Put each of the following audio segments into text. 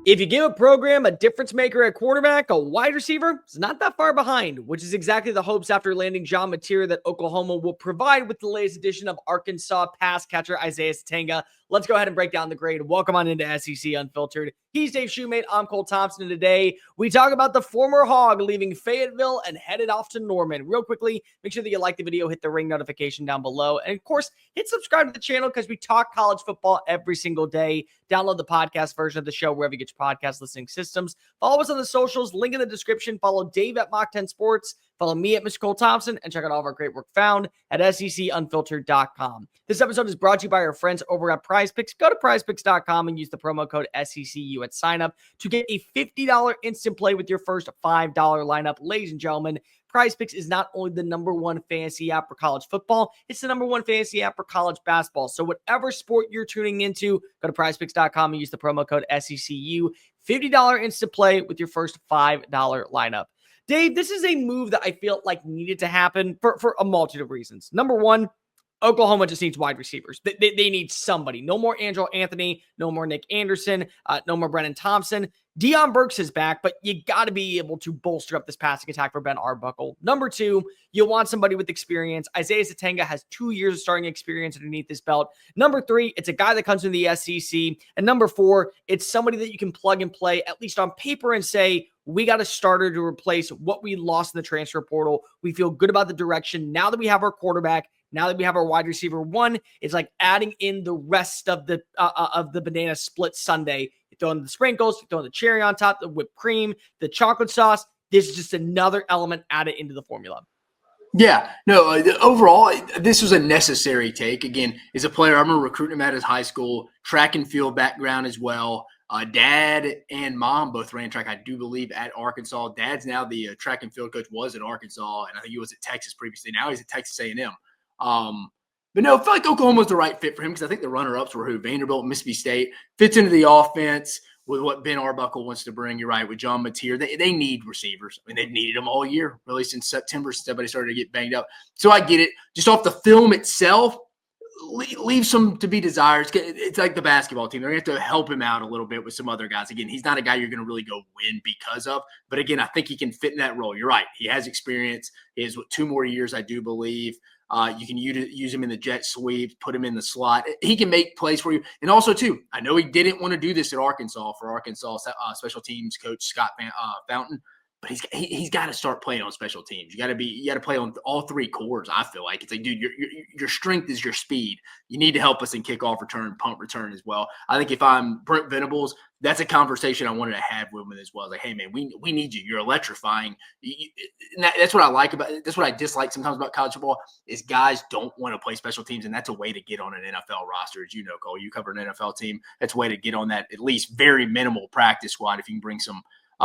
If you give a program a difference maker at quarterback, a wide receiver is not that far behind, which is exactly the hopes after landing Shumate that Oklahoma will provide with the latest edition of Arkansas pass catcher Isaiah Sategna. Let's go ahead and break down the grade. Welcome on into SEC Unfiltered. He's Dave Shumate. I'm Cole Thompson. And today we talk about the former Hog leaving Fayetteville and headed off to Norman. Real quickly, make sure that you like the video, hit the ring notification down below. And of course, hit subscribe to the channel because we talk college football every single day. Download the podcast version of the show wherever you get your podcast listening systems. Follow us on the socials, link in the description. Follow Dave at Mock 10 Sports. Follow me at Mr. Cole Thompson, and check out all of our great work found at secunfiltered.com. This episode is brought to you by our friends over at PrizePicks. Go to prizepicks.com and use the promo code SECU at signup to get a $50 instant play with your first $5 lineup. Ladies and gentlemen, PrizePicks is not only the #1 fantasy app for college football, it's the #1 fantasy app for college basketball. So whatever sport you're tuning into, go to prizepicks.com and use the promo code SECU. $50 instant play with your first $5 lineup. Dave, this is a move that I feel like needed to happen for a multitude of reasons. Number one, Oklahoma just needs wide receivers. They need somebody. No more Andrew Anthony, no more Nick Anderson, no more Brennan Thompson. Deion Burks is back, but you got to be able to bolster up this passing attack for Ben Arbuckle. Number two, you want somebody with experience. Isaiah Sategna has 2 years of starting experience underneath this belt. Number three, it's a guy that comes from the SEC. And number four, it's somebody that you can plug and play, at least on paper, and say, we got a starter to replace what we lost in the transfer portal. We feel good about the direction. Now that we have our quarterback, now that we have our wide receiver one, it's like adding in the rest of the banana split sundae. You throw in the sprinkles, you throw in the cherry on top, the whipped cream, the chocolate sauce. This is just another element added into the formula. Yeah, no, overall, this was a necessary take. Again, as a player, I remember recruiting him at his high school, track and field background as well. Dad and mom both ran track, I do believe, at Arkansas. Dad's now the track and field coach, was at Arkansas, and I think he was at Texas previously. Now he's at Texas A&M. But no, I feel like Oklahoma was the right fit for him because I think the runner-ups were Vanderbilt, Mississippi State. Fits into the offense with what Ben Arbuckle wants to bring. You're right, with Shumate. They need receivers. I mean, they've needed them all year, really since September, since everybody started to get banged up. So I get it. Just off the film itself, leave some to be desired. It's like the basketball team. They're going to have to help him out a little bit with some other guys. Again, he's not a guy you're going to really go win because of. But again, I think he can fit in that role. You're right. He has experience. He has 2 more years, I do believe. You can use him in the jet sweep, put him in the slot. He can make plays for you. And also, too, I know he didn't want to do this at Arkansas for Arkansas special teams coach Scott Fountain. But he's got to start playing on special teams. You got to play on all 3 cores. I feel like it's like, dude, your strength is your speed. You need to help us in kickoff return, punt return as well. I think if I'm Bent Venables, that's a conversation I wanted to have with him as well. Like, hey man, we need you. You're electrifying. That's what I like about it. That's what I dislike sometimes about college football is guys don't want to play special teams, and that's a way to get on an NFL roster. As you know, Cole, you cover an NFL team. That's a way to get on that at least very minimal practice squad if you can bring some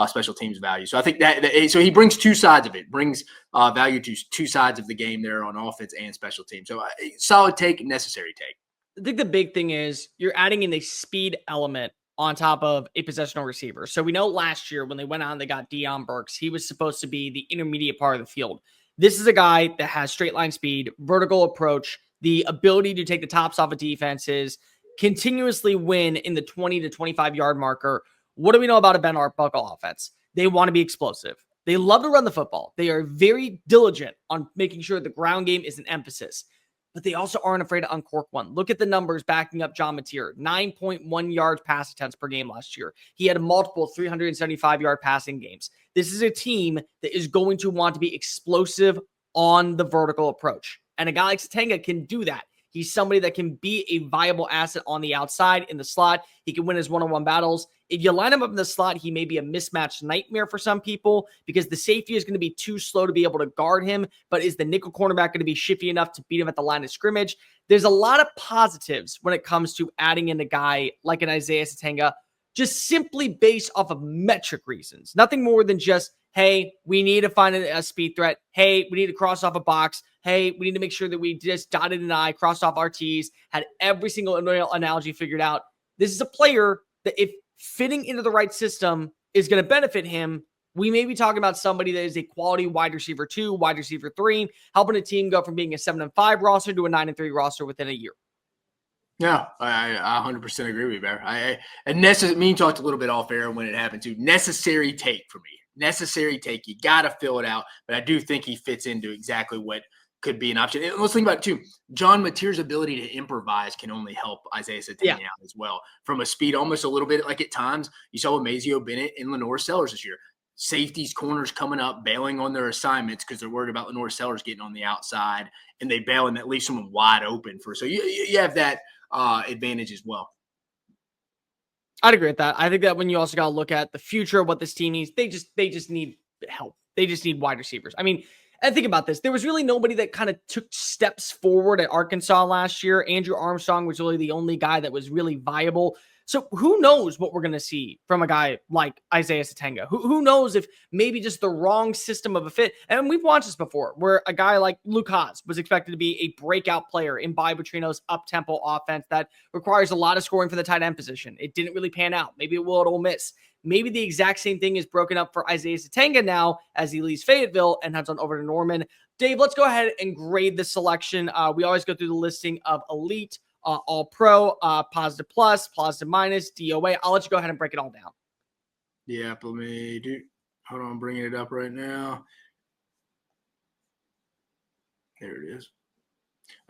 special teams value. So I think so he brings 2 sides of it, brings value to 2 sides of the game there on offense and special teams. So solid take, necessary take. I think the big thing is you're adding in a speed element on top of a possessional receiver. So we know last year when they went out and they got Deion Burks, he was supposed to be the intermediate part of the field. This is a guy that has straight line speed, vertical approach, the ability to take the tops off of defenses, continuously win in the 20 to 25 yard marker. What do we know about a Ben Arbuckle offense? They want to be explosive. They love to run the football. They are very diligent on making sure the ground game is an emphasis, but they also aren't afraid to uncork one. Look at the numbers backing up Shumate. 9.1 yards pass attempts per game last year. He had multiple 375-yard passing games. This is a team that is going to want to be explosive on the vertical approach. And a guy like Sategna can do that. He's somebody that can be a viable asset on the outside in the slot. He can win his one-on-one battles. If you line him up in the slot, he may be a mismatch nightmare for some people because the safety is going to be too slow to be able to guard him. But is the nickel cornerback going to be shifty enough to beat him at the line of scrimmage? There's a lot of positives when it comes to adding in a guy like an Isaiah Sategna, just simply based off of metric reasons. Nothing more than just, hey, we need to find a speed threat. Hey, we need to cross off a box. Hey, we need to make sure that we just dotted an I, crossed off our T's, had every single analogy figured out. This is a player that if fitting into the right system is going to benefit him, we may be talking about somebody that is a quality wide receiver 2, wide receiver 3, helping a team go from being a 7-5 roster to a 9-3 roster within a year. Yeah, I 100% agree with you, Bear. Me and talked a little bit off air when it happened too. Necessary take for me. Necessary take. You got to fill it out. But I do think he fits into exactly what could be an option. And let's think about it too. John Mateer's ability to improvise can only help Isaiah Yeah. Sategna out as well. From a speed, almost a little bit like at times, you saw Amazio Bennett and Lenore Sellers this year. Safeties, corners coming up, bailing on their assignments because they're worried about Lenore Sellers getting on the outside, and they bail and that leaves someone wide open for. So you have that advantage as well. I'd agree with that. I think that when you also got to look at the future of what this team needs, they just need help. They just need wide receivers. I mean, and think about this. There was really nobody that kind of took steps forward at Arkansas last year. Andrew Armstrong was really the only guy that was really viable. So who knows what we're going to see from a guy like Isaiah Sategna? Who knows if maybe just the wrong system of a fit. And we've watched this before where a guy like Luke Hogs was expected to be a breakout player in Bobby Petrino's up-tempo offense that requires a lot of scoring for the tight end position. It didn't really pan out. Maybe it will at Ole Miss. Maybe the exact same thing is broken up for Isaiah Sategna now as he leaves Fayetteville and heads on over to Norman. Dave, let's go ahead and grade the selection. We always go through the listing of elite, all pro, positive plus, positive minus, DOA. I'll let you go ahead and break it all down. Yeah, let me hold on, I'm bringing it up right now. There it is.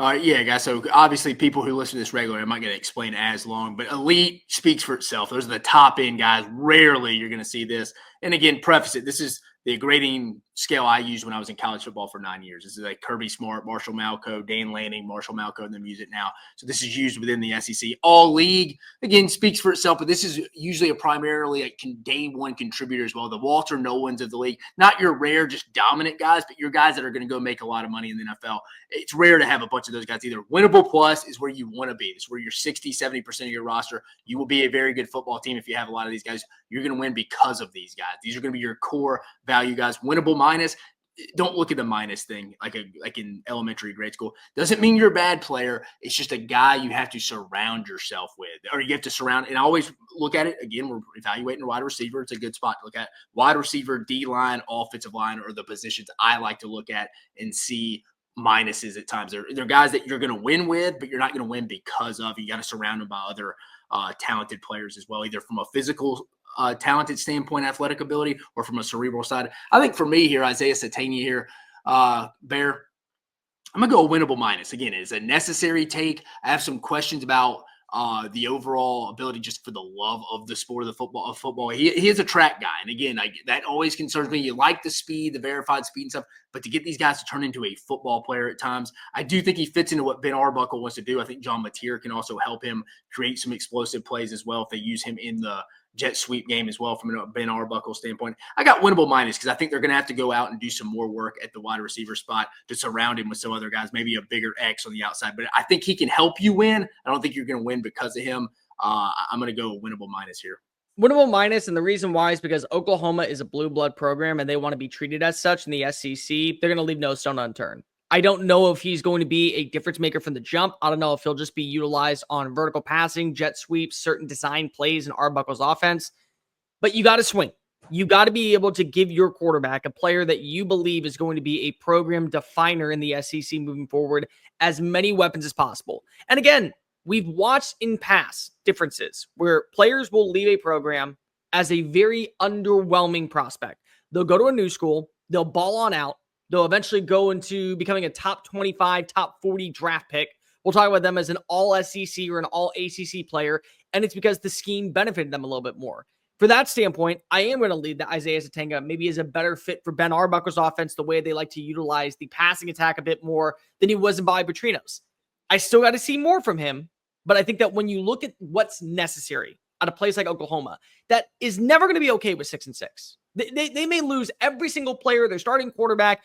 Yeah, guys. So obviously, people who listen to this regularly, I'm not going to explain as long, but elite speaks for itself. Those are the top end guys. Rarely you're going to see this. And again, preface it. This is the grading scale I used when I was in college football for 9 years. This is like Kirby Smart, Marshall Malco, Dan Lanning, Marshall Malco, and then use it now. So this is used within the SEC. All league, again, speaks for itself, but this is usually a primarily like day one contributor as well. The Walter Nolans of the league, not your rare, just dominant guys, but your guys that are going to go make a lot of money in the NFL. It's rare to have a bunch of those guys. Either winnable plus is where you want to be. It's where you're 60, 70% of your roster. You will be a very good football team if you have a lot of these guys. You're going to win because of these guys. These are going to be your core value guys. Winnable minus, don't look at the minus thing like in elementary grade school. Doesn't mean you're a bad player. It's just a guy you have to surround yourself with, or you have to surround. And I always look at it again. We're evaluating a wide receiver. It's a good spot to look at. Wide receiver, D line, offensive line are the positions I like to look at and see minuses at times. They're guys that you're going to win with, but you're not going to win because of. You got to surround them by other talented players as well, either from a physical talented standpoint, athletic ability, or from a cerebral side. I think for me here, Isaiah Sategna here, Bear, I'm going to go winnable minus. Again, it's a necessary take. I have some questions about the overall ability just for the love of the sport of football. He is a track guy. And again, that always concerns me. You like the speed, the verified speed and stuff, but to get these guys to turn into a football player at times, I do think he fits into what Ben Arbuckle wants to do. I think John Mateer can also help him create some explosive plays as well if they use him in the jet sweep game as well from a Ben Arbuckle standpoint. I got winnable minus because I think they're going to have to go out and do some more work at the wide receiver spot to surround him with some other guys, maybe a bigger X on the outside. But I think he can help you win. I don't think you're going to win because of him. I'm going to go winnable minus here. Winnable minus, and the reason why is because Oklahoma is a blue blood program and they want to be treated as such in the SEC. They're going to leave no stone unturned. I don't know if he's going to be a difference maker from the jump. I don't know if he'll just be utilized on vertical passing, jet sweeps, certain design plays in Arbuckle's offense. But you got to swing. You got to be able to give your quarterback a player that you believe is going to be a program definer in the SEC moving forward, as many weapons as possible. And again, we've watched in past differences where players will leave a program as a very underwhelming prospect. They'll go to a new school, they'll ball on out, they'll eventually go into becoming a top 25, top 40 draft pick. We'll talk about them as an all SEC or an all ACC player, and it's because the scheme benefited them a little bit more. For that standpoint, I am going to lead that Isaiah Sategna maybe is a better fit for Ben Arbuckle's offense, the way they like to utilize the passing attack a bit more than he was in Bobby Petrino's. I still got to see more from him, but I think that when you look at what's necessary at a place like Oklahoma, that is never going to be okay with 6-6. They may lose every single player, their starting quarterback,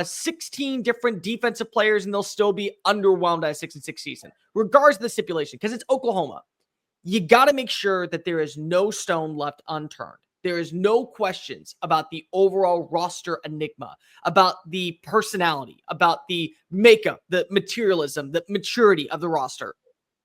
16 different defensive players, and they'll still be underwhelmed at a 6-6 season, regardless of the stipulation, because it's Oklahoma. You got to make sure that there is no stone left unturned. There is no questions about the overall roster enigma, about the personality, about the makeup, the materialism, the maturity of the roster.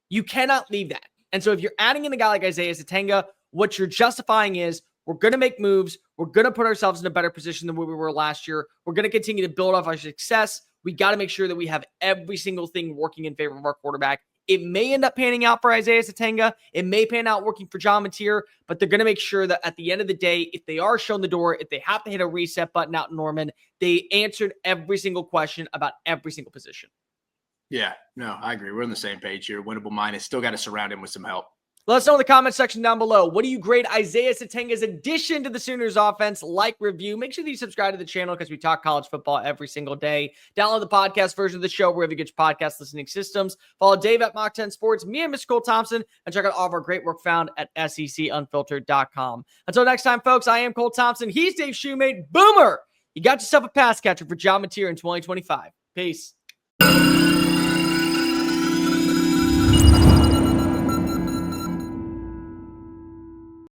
You cannot leave that. And so if you're adding in a guy like Isaiah Sategna, what you're justifying is we're going to make moves. We're going to put ourselves in a better position than where we were last year. We're going to continue to build off our success. We got to make sure that we have every single thing working in favor of our quarterback. It may end up panning out for Isaiah Sategna. It may pan out working for John Mateer, but they're going to make sure that at the end of the day, if they are shown the door, if they have to hit a reset button out in Norman, they answered every single question about every single position. Yeah, no, I agree. We're on the same page here. Winnable minus. Still got to surround him with some help. Let us know in the comment section down below. What do you grade Isaiah Sategna's addition to the Sooners offense? Like, review. Make sure that you subscribe to the channel because we talk college football every single day. Download the podcast version of the show wherever you get your podcast listening systems. Follow Dave at Mach 10 Sports, me and Mr. Cole Thompson, and check out all of our great work found at SECUnfiltered.com. Until next time, folks, I am Cole Thompson. He's Dave Shumate. Boomer! You got yourself a pass catcher for John Mateer in 2025. Peace.